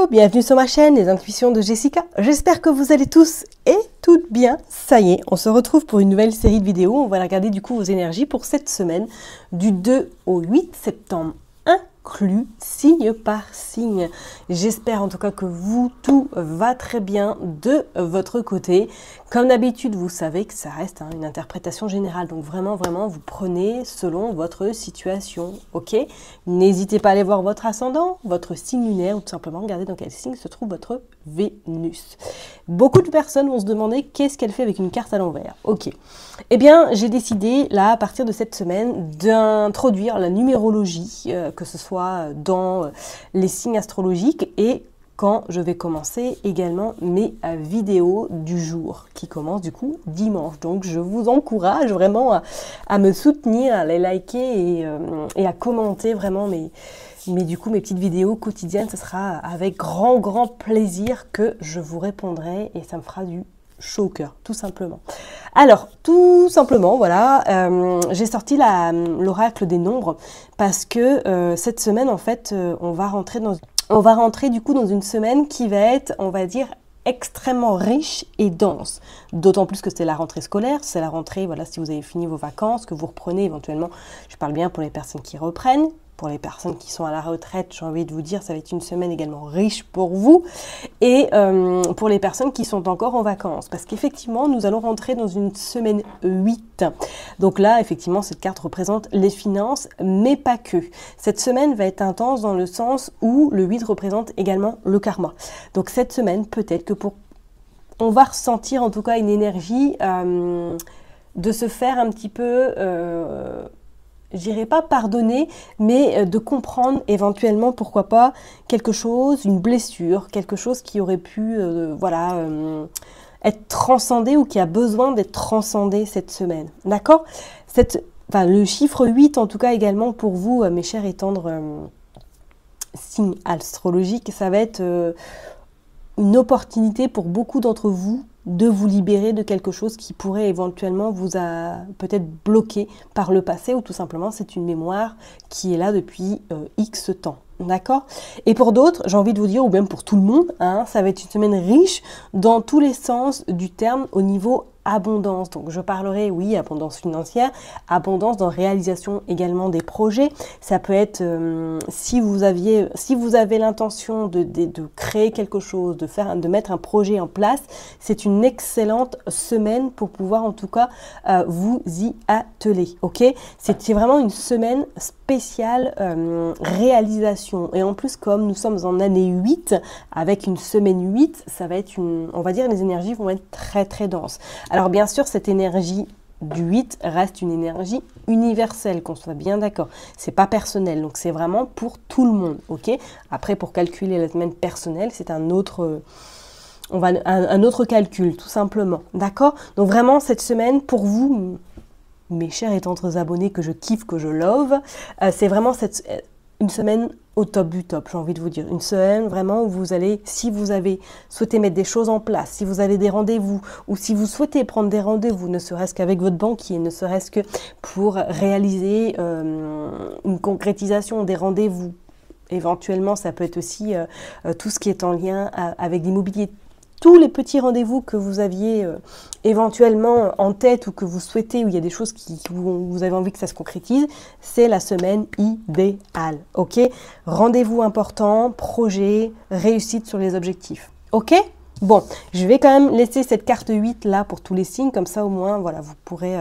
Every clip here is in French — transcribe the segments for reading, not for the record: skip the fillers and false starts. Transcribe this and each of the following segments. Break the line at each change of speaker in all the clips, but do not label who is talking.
Hello, bienvenue sur ma chaîne Les Intuitions de Jessica. J'espère que vous allez tous et toutes bien. Ça y est, on se retrouve pour une nouvelle série de vidéos. On va regarder du coup vos énergies pour cette semaine du 2 au 8 septembre inclus, signe par signe. J'espère en tout cas que vous, tout va très bien de votre côté. Comme d'habitude, vous savez que ça reste une interprétation générale. Donc vraiment, vous prenez selon votre situation, ok? N'hésitez pas à aller voir votre ascendant, votre signe lunaire, ou tout simplement regarder dans quel signe se trouve votre Vénus. Beaucoup de personnes vont se demander qu'est-ce qu'elle fait avec une carte à l'envers. Ok. Eh bien, j'ai décidé, là, à partir de cette semaine, d'introduire la numérologie, que ce soit dans les signes astrologiques et quand je vais commencer également mes vidéos du jour qui commencent du coup dimanche. Donc je vous encourage vraiment à me soutenir, à les liker et à commenter vraiment mes petites vidéos quotidiennes. Ce sera avec grand plaisir que je vous répondrai et ça me fera du chaud au cœur, tout simplement. Alors, tout simplement, voilà, j'ai sorti l'oracle des nombres parce que cette semaine, en fait, on va rentrer du coup dans une semaine qui va être, on va dire, extrêmement riche et dense. D'autant plus que c'est la rentrée scolaire, c'est la rentrée, voilà, si vous avez fini vos vacances, que vous reprenez éventuellement, je parle bien pour les personnes qui reprennent. Pour les personnes qui sont à la retraite, j'ai envie de vous dire, ça va être une semaine également riche pour vous. Et pour les personnes qui sont encore en vacances. Parce qu'effectivement, nous allons rentrer dans une semaine 8. Donc là, effectivement, cette carte représente les finances, mais pas que. Cette semaine va être intense dans le sens où le 8 représente également le karma. Donc cette semaine, peut-être que on va ressentir en tout cas une énergie de se faire un petit peu... je dirais pas pardonner, mais de comprendre éventuellement, pourquoi pas, quelque chose, une blessure, quelque chose qui aurait pu, être transcendé ou qui a besoin d'être transcendé cette semaine. D'accord ? Le chiffre 8, en tout cas également pour vous, mes chers et tendres signes astrologiques, ça va être une opportunité pour beaucoup d'entre vous de vous libérer de quelque chose qui pourrait éventuellement vous a peut-être bloqué par le passé ou tout simplement c'est une mémoire qui est là depuis X temps. D'accord? Et pour d'autres, j'ai envie de vous dire, ou même pour tout le monde, ça va être une semaine riche dans tous les sens du terme au niveau abondance. Donc je parlerai, oui, abondance financière, abondance dans réalisation également des projets. Ça peut être si vous avez l'intention de créer quelque chose, de mettre un projet en place, c'est une excellente semaine pour pouvoir en tout cas vous y atteler. Ok, c'est vraiment une semaine spéciale réalisation. Et en plus, comme nous sommes en année 8, avec une semaine 8, ça va être on va dire, les énergies vont être très denses. Alors bien sûr, cette énergie du 8 reste une énergie universelle, qu'on soit bien d'accord. C'est pas personnel, donc c'est vraiment pour tout le monde, ok? Après, pour calculer la semaine personnelle, c'est un autre calcul, tout simplement, d'accord? Donc vraiment, cette semaine, pour vous, mes chers et tendres abonnés que je kiffe, que je love, c'est vraiment une semaine au top du top, j'ai envie de vous dire. Une semaine vraiment où vous allez, si vous avez souhaité mettre des choses en place, si vous avez des rendez-vous, ou si vous souhaitez prendre des rendez-vous, ne serait-ce qu'avec votre banquier, ne serait-ce que pour réaliser une concrétisation des rendez-vous. Éventuellement, ça peut être aussi tout ce qui est en lien avec l'immobilier. Tous les petits rendez-vous que vous aviez éventuellement en tête ou que vous souhaitez, où il y a des choses où vous avez envie que ça se concrétise, c'est la semaine idéale. Ok ? Rendez-vous important, projet, réussite sur les objectifs. Ok ? Bon, je vais quand même laisser cette carte 8 là pour tous les signes, comme ça au moins, voilà, vous pourrez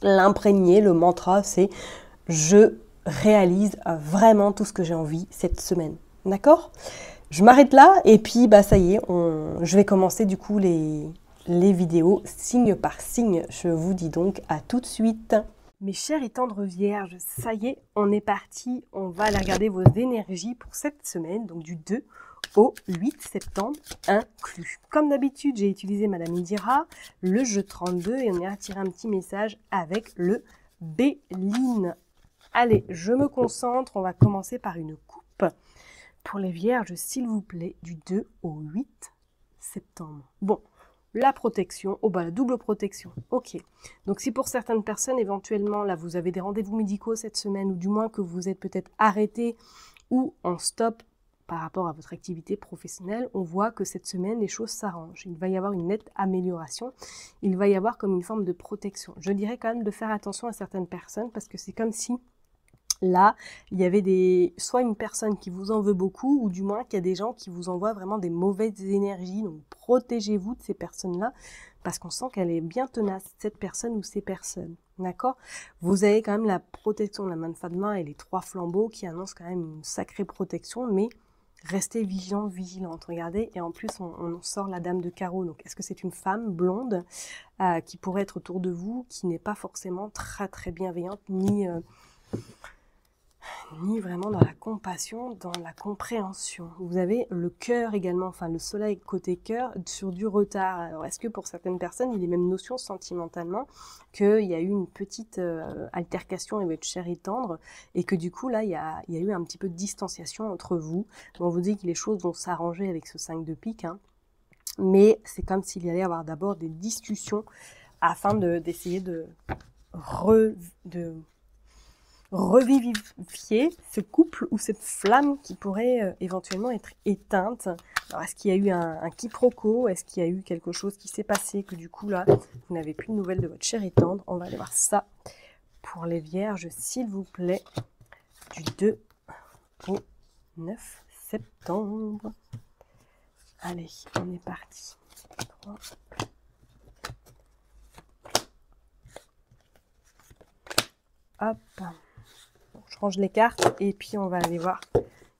l'imprégner. Le mantra, c'est « Je réalise vraiment tout ce que j'ai envie cette semaine. » D'accord ? Je m'arrête là et puis ça y est, je vais commencer du coup les vidéos signe par signe. Je vous dis donc à tout de suite. Mes chers et tendres vierges, ça y est, on est parti. On va aller regarder vos énergies pour cette semaine, donc du 2 au 8 septembre inclus. Comme d'habitude, j'ai utilisé Madame Indira, le jeu 32 et on ira tirer un petit message avec le Béline. Allez, je me concentre, on va commencer par une coupe. Pour les vierges, s'il vous plaît, du 2 au 8 septembre. Bon, la protection, la double protection, ok. Donc si pour certaines personnes, éventuellement, là, vous avez des rendez-vous médicaux cette semaine, ou du moins que vous êtes peut-être arrêté ou en stop par rapport à votre activité professionnelle, on voit que cette semaine, les choses s'arrangent. Il va y avoir une nette amélioration. Il va y avoir comme une forme de protection. Je dirais quand même de faire attention à certaines personnes parce que c'est comme si là, il y avait soit une personne qui vous en veut beaucoup ou du moins qu'il y a des gens qui vous envoient vraiment des mauvaises énergies. Donc, protégez-vous de ces personnes-là parce qu'on sent qu'elle est bien tenace, cette personne ou ces personnes. D'accord? Vous avez quand même la protection de la main de Fadma et les 3 flambeaux qui annoncent quand même une sacrée protection, mais restez vigilant, vigilante. Regardez, et en plus, on sort la dame de carreau. Donc, est-ce que c'est une femme blonde qui pourrait être autour de vous, qui n'est pas forcément très, très bienveillante, ni vraiment dans la compassion, dans la compréhension. Vous avez le cœur également, enfin le soleil côté cœur sur du retard. Alors est-ce que pour certaines personnes, il y a même notion sentimentalement qu'il y a eu une petite altercation avec votre chéri tendre et que du coup là, il y a eu un petit peu de distanciation entre vous. On vous dit que les choses vont s'arranger avec ce 5 de pique, hein. Mais c'est comme s'il y allait avoir d'abord des discussions afin d'essayer de revivifier ce couple ou cette flamme qui pourrait éventuellement être éteinte. Alors, est-ce qu'il y a eu un quiproquo? Est-ce qu'il y a eu quelque chose qui s'est passé que du coup, là, vous n'avez plus de nouvelles de votre chéri tendre? On va aller voir ça pour les vierges, s'il vous plaît, du 2 au 9 septembre. Allez, on est parti. 3. Hop. Je range les cartes et puis on va aller voir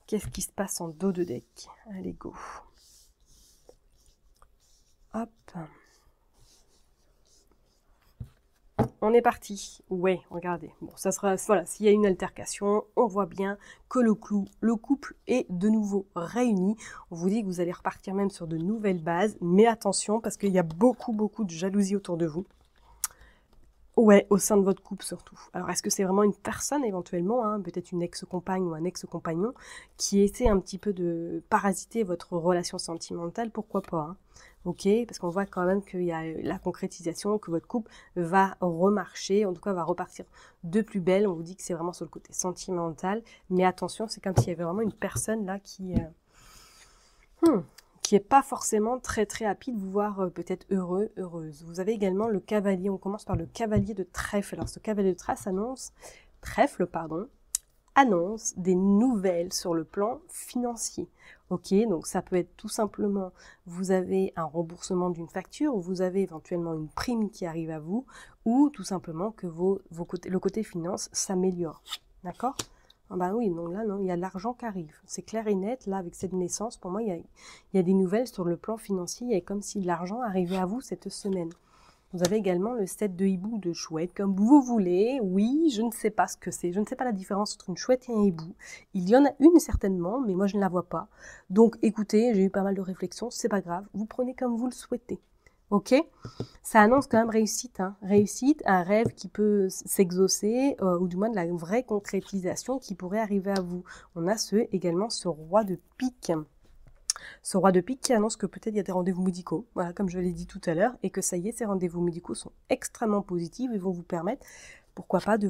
qu'est-ce qui se passe en dos de deck. Allez, go. Hop. On est parti. Ouais, regardez. Bon, ça sera, voilà, s'il y a une altercation, on voit bien que le couple est de nouveau réuni. On vous dit que vous allez repartir même sur de nouvelles bases, mais attention parce qu'il y a beaucoup de jalousie autour de vous. Ouais, au sein de votre couple surtout. Alors, est-ce que c'est vraiment une personne éventuellement, hein, peut-être une ex-compagne ou un ex-compagnon, qui essaie un petit peu de parasiter votre relation sentimentale? Pourquoi pas, hein? Ok, parce qu'on voit quand même qu'il y a la concrétisation, que votre couple va remarcher, en tout cas va repartir de plus belle. On vous dit que c'est vraiment sur le côté sentimental, mais attention, c'est comme s'il y avait vraiment une personne là qui est pas forcément très happy de vous voir peut-être heureux, heureuse. Vous avez également le cavalier, on commence par le cavalier de trèfle. Alors ce cavalier de trèfle annonce des nouvelles sur le plan financier. Ok, donc ça peut être tout simplement, vous avez un remboursement d'une facture, ou vous avez éventuellement une prime qui arrive à vous, ou tout simplement que le côté finance s'améliore. D'accord? Ah bah oui, donc là, non, il y a de l'argent qui arrive. C'est clair et net, là, avec cette naissance, pour moi, il y a des nouvelles sur le plan financier, et comme si l'argent arrivait à vous cette semaine. Vous avez également le 7 de hibou, de chouette, comme vous voulez. Oui, je ne sais pas ce que c'est. Je ne sais pas la différence entre une chouette et un hibou. Il y en a une certainement, mais moi, je ne la vois pas. Donc, écoutez, j'ai eu pas mal de réflexions. C'est pas grave. Vous prenez comme vous le souhaitez. Ok, ça annonce quand même réussite, hein. Réussite, un rêve qui peut s'exaucer, ou du moins de la vraie concrétisation qui pourrait arriver à vous. On a également ce roi de pique. Ce roi de pique qui annonce que peut-être il y a des rendez-vous médicaux, voilà, comme je l'ai dit tout à l'heure, et que ça y est, ces rendez-vous médicaux sont extrêmement positifs et vont vous permettre, pourquoi pas, de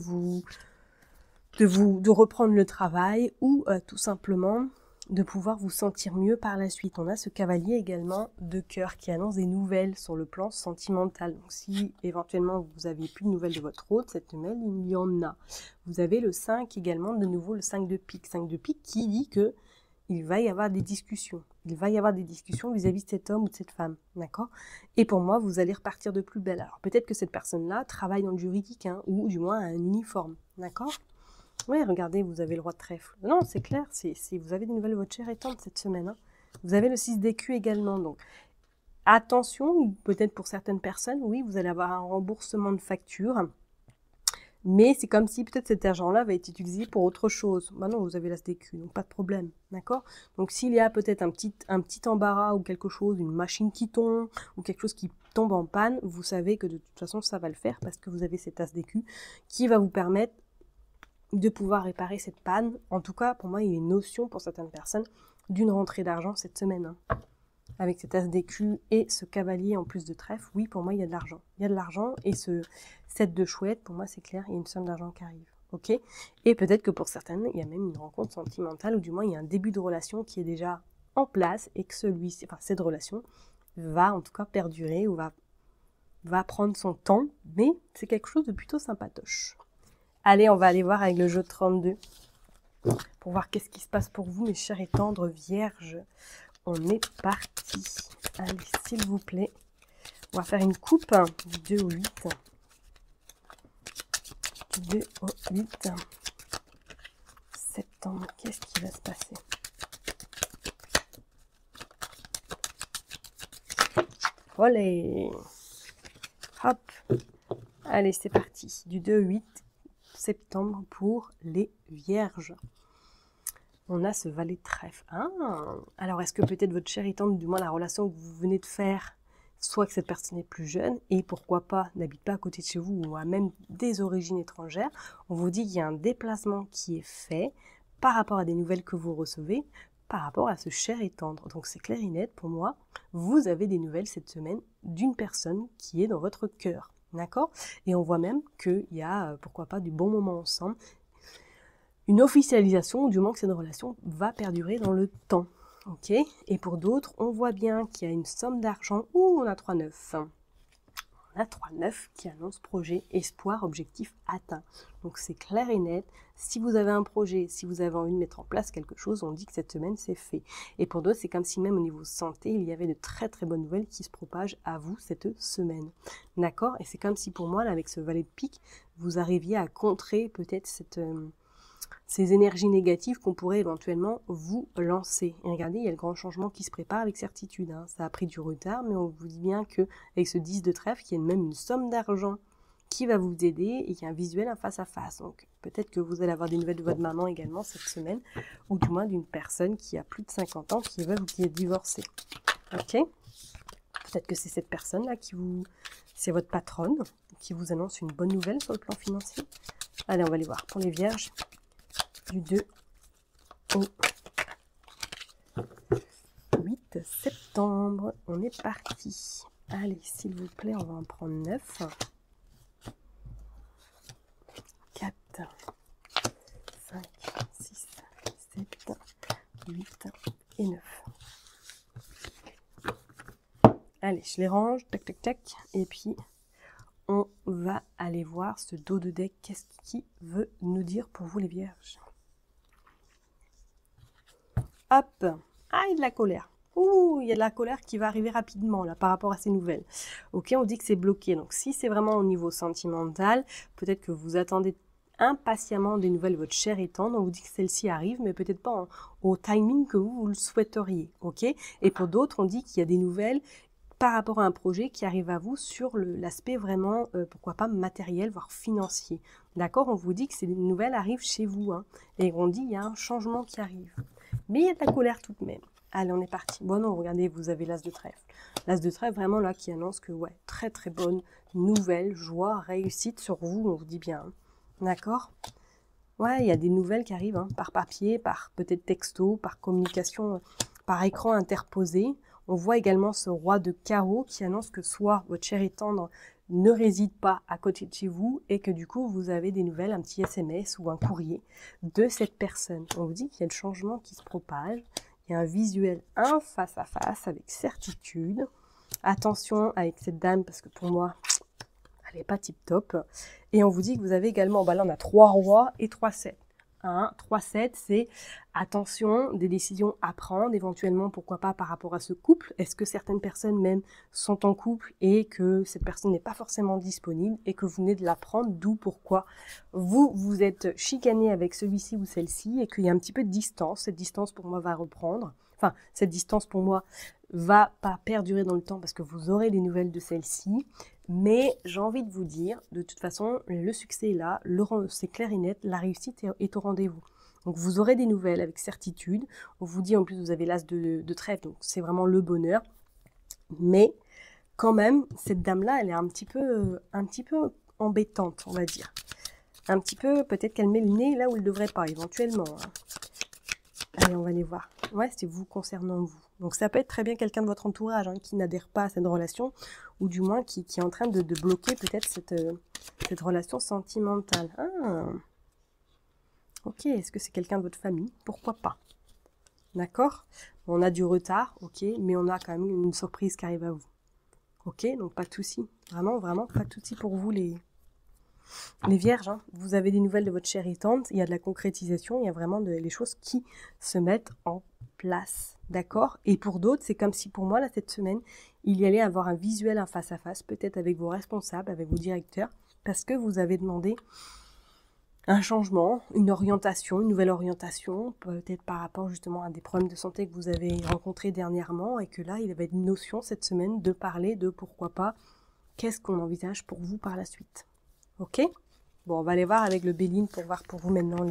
reprendre le travail ou tout simplement de pouvoir vous sentir mieux par la suite. On a ce cavalier également de cœur qui annonce des nouvelles sur le plan sentimental. Donc si éventuellement vous n'aviez plus de nouvelles de votre hôte, cette semaine, il y en a. Vous avez le 5 également, de nouveau le 5 de pique. 5 de pique qui dit que il va y avoir des discussions. Il va y avoir des discussions vis-à-vis de cet homme ou de cette femme, d'accord? Et pour moi, vous allez repartir de plus belle. Alors peut-être que cette personne-là travaille dans le juridique, hein, ou du moins a un uniforme, d'accord? Oui, regardez, vous avez le roi de trèfle. Non, c'est clair, vous avez des nouvelles de votre chère et tendre cette semaine. Hein. Vous avez le 6 d'écu également. Donc, attention, peut-être pour certaines personnes, oui, vous allez avoir un remboursement de facture. Mais c'est comme si peut-être cet argent-là va être utilisé pour autre chose. Maintenant, vous avez l'as d'écu, donc pas de problème. D'accord? Donc, s'il y a peut-être un petit embarras ou quelque chose, une machine qui tombe ou quelque chose qui tombe en panne, vous savez que de toute façon, ça va le faire parce que vous avez cet as d'écu qui va vous permettre de pouvoir réparer cette panne. En tout cas, pour moi, il y a une notion pour certaines personnes d'une rentrée d'argent cette semaine. Hein. Avec cet as d'écu et ce cavalier en plus de trèfle, oui, pour moi, il y a de l'argent. Il y a de l'argent et ce 7 de chouette, pour moi, c'est clair, il y a une somme d'argent qui arrive. ok? Et peut-être que pour certaines, il y a même une rencontre sentimentale, ou du moins il y a un début de relation qui est déjà en place et que cette relation va en tout cas perdurer ou va prendre son temps, mais c'est quelque chose de plutôt sympatoche. Allez, on va aller voir avec le jeu 32 pour voir qu'est-ce qui se passe pour vous, mes chers et tendres vierges. On est parti. Allez, s'il vous plaît. On va faire une coupe du 2 au 8. Du 2 au 8. Septembre, qu'est-ce qui va se passer? Olé! Hop! Allez, c'est parti. Du 2 au 8 septembre pour les vierges. On a ce valet de trèfle. Ah, alors, est-ce que peut-être votre chérie tante, du moins la relation que vous venez de faire, soit que cette personne est plus jeune et pourquoi pas n'habite pas à côté de chez vous ou a même des origines étrangères, on vous dit qu'il y a un déplacement qui est fait par rapport à des nouvelles que vous recevez, par rapport à ce cher et tendre. Donc c'est clair et net pour moi, vous avez des nouvelles cette semaine d'une personne qui est dans votre cœur. D'accord? Et on voit même qu'il y a, pourquoi pas, du bon moment ensemble, une officialisation, ou du moins que cette relation va perdurer dans le temps. Ok? Et pour d'autres, on voit bien qu'il y a une somme d'argent. Ouh, on a 3-9. On a 3-9 qui annonce projet, espoir, objectif atteint. Donc c'est clair et net. Si vous avez un projet, si vous avez envie de mettre en place quelque chose, on dit que cette semaine c'est fait. Et pour d'autres, c'est comme si même au niveau santé, il y avait de très très bonnes nouvelles qui se propagent à vous cette semaine. D'accord? Et c'est comme si pour moi, là, avec ce valet de pique, vous arriviez à contrer peut-être ces énergies négatives qu'on pourrait éventuellement vous lancer. Et regardez, il y a le grand changement qui se prépare avec certitude. Hein. Ça a pris du retard, mais on vous dit bien qu'avec ce 10 de trèfle, il y a même une somme d'argent qui va vous aider et il y a un visuel, un face à face. Donc peut-être que vous allez avoir des nouvelles de votre maman également cette semaine, ou du moins d'une personne qui a plus de 50 ans qui est divorcée. Ok? Peut-être que c'est cette personne-là c'est votre patronne qui vous annonce une bonne nouvelle sur le plan financier. Allez, on va aller voir pour les vierges. Du 2 au 8 septembre. On est parti. Allez, s'il vous plaît, on va en prendre 9. 4, 5, 6, 7, 8 et 9. Allez, je les range. Tac, tac, tac. Et puis, on va aller voir ce dos de deck. Qu'est-ce qui veut nous dire pour vous les vierges? Hop, ah, il y a de la colère. Ouh, il y a de la colère qui va arriver rapidement là par rapport à ces nouvelles. Ok, on dit que c'est bloqué. Donc si c'est vraiment au niveau sentimental, peut-être que vous attendez impatiemment des nouvelles de votre cher et tendre. On vous dit que celle-ci arrive, mais peut-être pas au timing que vous le souhaiteriez. Ok. Et pour d'autres, on dit qu'il y a des nouvelles par rapport à un projet qui arrive à vous sur l'aspect vraiment, pourquoi pas matériel, voire financier. D'accord? On vous dit que ces nouvelles arrivent chez vous. Hein, et on dit qu'il y a un changement qui arrive. Mais il y a de la colère tout de même. Allez, on est parti. Bon, non, regardez, vous avez l'as de trèfle. L'as de trèfle, vraiment, là, qui annonce que, ouais, très, très bonne nouvelle, joie, réussite sur vous, on vous dit bien. Hein. D'accord? Ouais, il y a des nouvelles qui arrivent, hein, par papier, par peut-être texto, par communication, par écran interposé. On voit également ce roi de carreau qui annonce que soit votre cher et tendre ne réside pas à côté de chez vous et que du coup vous avez des nouvelles, un petit SMS ou un courrier de cette personne. On vous dit qu'il y a le changement qui se propage, il y a un visuel, un face à face avec certitude. Attention avec cette dame parce que pour moi, elle n'est pas tip top. Et on vous dit que vous avez également, bah là on a 3 rois et 3 7. 3-7, c'est attention, des décisions à prendre, éventuellement, pourquoi pas par rapport à ce couple. Est-ce que certaines personnes même sont en couple et que cette personne n'est pas forcément disponible et que vous venez de la prendre, d'où pourquoi vous êtes chicané avec celui-ci ou celle-ci et qu'il y a un petit peu de distance. Cette distance pour moi va reprendre. Enfin, cette distance pour moi va pas perdurer dans le temps parce que vous aurez des nouvelles de celle-ci. Mais j'ai envie de vous dire, de toute façon, le succès est là, c'est clair et net, la réussite est au rendez-vous. Donc vous aurez des nouvelles avec certitude. On vous dit en plus vous avez l'as de trèfle, donc c'est vraiment le bonheur. Mais quand même, cette dame-là, elle est un petit peu embêtante, on va dire. Un petit peu, peut-être qu'elle met le nez là où elle ne devrait pas, éventuellement. Hein. Allez, on va aller voir. Ouais, c'est vous concernant vous. Donc ça peut être très bien quelqu'un de votre entourage hein, qui n'adhère pas à cette relation, ou du moins qui est en train de bloquer peut-être cette relation sentimentale. Ah. Ok, est-ce que c'est quelqu'un de votre famille? Pourquoi pas? D'accord? On a du retard, ok, mais on a quand même une surprise qui arrive à vous. Ok, donc pas de souci. Vraiment, vraiment, pas de souci pour vous les vierges. Hein. Vous avez des nouvelles de votre chérie tante, il y a de la concrétisation, il y a vraiment les choses qui se mettent en place. D'accord? Et pour d'autres, c'est comme si pour moi, là, cette semaine, il y allait avoir un visuel, un face-à-face, peut-être avec vos responsables, avec vos directeurs, parce que vous avez demandé un changement, une orientation, une nouvelle orientation, peut-être par rapport justement à des problèmes de santé que vous avez rencontrés dernièrement et que là, il avait une notion cette semaine de parler de pourquoi pas, qu'est-ce qu'on envisage pour vous par la suite. Ok? Bon, on va aller voir avec le Béline pour voir pour vous maintenant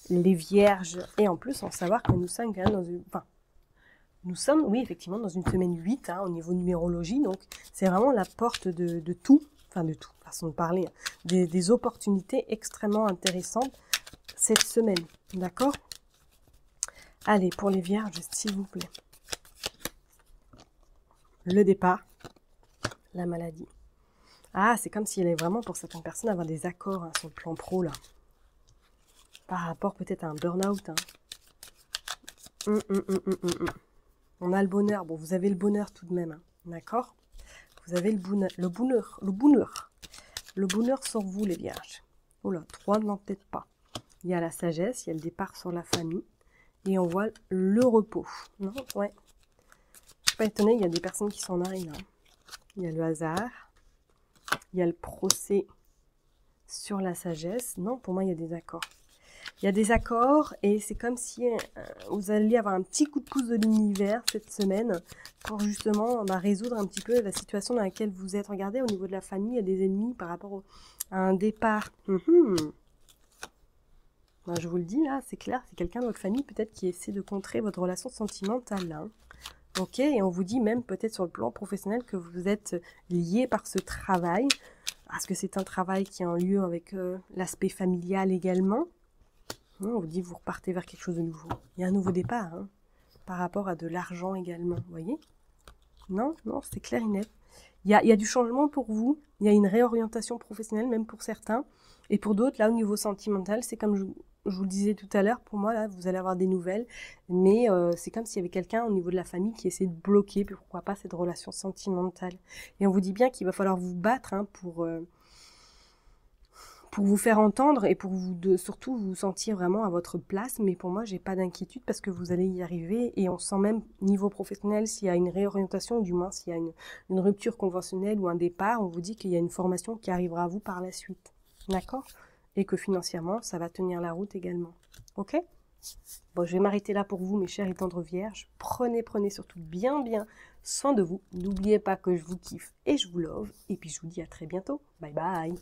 les vierges. Et en plus, en savoir que nous sommes quand même dans une... Enfin, nous sommes, oui, effectivement, dans une semaine 8 hein, au niveau numérologie. Donc, c'est vraiment la porte de tout. Enfin de tout, façon de parler, des opportunités extrêmement intéressantes cette semaine, d'accord? Allez, pour les vierges, s'il vous plaît. Le départ, la maladie. Ah, c'est comme s'il y allait vraiment pour certaines personnes avoir des accords hein, sur le plan pro, là. Par rapport peut-être à un burn-out. Hein. On a le bonheur. Bon, vous avez le bonheur tout de même, hein, d'accord? Vous avez le bonheur. Le bonheur sur vous, les vierges. Oh là, 3, non, peut-être pas. Il y a la sagesse, il y a le départ sur la famille. Et on voit le repos. Non, ouais. Je suis pas étonnée, il y a des personnes qui s'en arrivent. Hein. Il y a le hasard. Il y a le procès sur la sagesse. Non, pour moi, il y a des accords. Il y a des accords et c'est comme si vous alliez avoir un petit coup de pouce de l'univers cette semaine pour justement résoudre un petit peu la situation dans laquelle vous êtes. Regardez, au niveau de la famille, il y a des ennemis par rapport à un départ. Ben, je vous le dis là, c'est clair, c'est quelqu'un de votre famille peut-être qui essaie de contrer votre relation sentimentale. Hein. Ok, et on vous dit même peut-être sur le plan professionnel que vous êtes lié par ce travail, parce que c'est un travail qui est en lieu avec l'aspect familial également. On vous dit vous repartez vers quelque chose de nouveau. Il y a un nouveau départ, hein, par rapport à de l'argent également, vous voyez? Non, c'est clair et net. Il y a du changement pour vous, il y a une réorientation professionnelle même pour certains, et pour d'autres, là au niveau sentimental, c'est comme je vous le disais tout à l'heure, pour moi là, vous allez avoir des nouvelles, mais c'est comme s'il y avait quelqu'un au niveau de la famille qui essaie de bloquer, pourquoi pas cette relation sentimentale. Et on vous dit bien qu'il va falloir vous battre hein, pour vous faire entendre et pour vous surtout vous sentir vraiment à votre place. Mais pour moi, j'ai pas d'inquiétude parce que vous allez y arriver et on sent même niveau professionnel s'il y a une réorientation, ou du moins s'il y a une rupture conventionnelle ou un départ, on vous dit qu'il y a une formation qui arrivera à vous par la suite. D'accord? Et que financièrement, ça va tenir la route également. Ok? Bon, je vais m'arrêter là pour vous, mes chers et tendres vierges. Prenez surtout bien soin de vous. N'oubliez pas que je vous kiffe et je vous love. Et puis, je vous dis à très bientôt. Bye bye!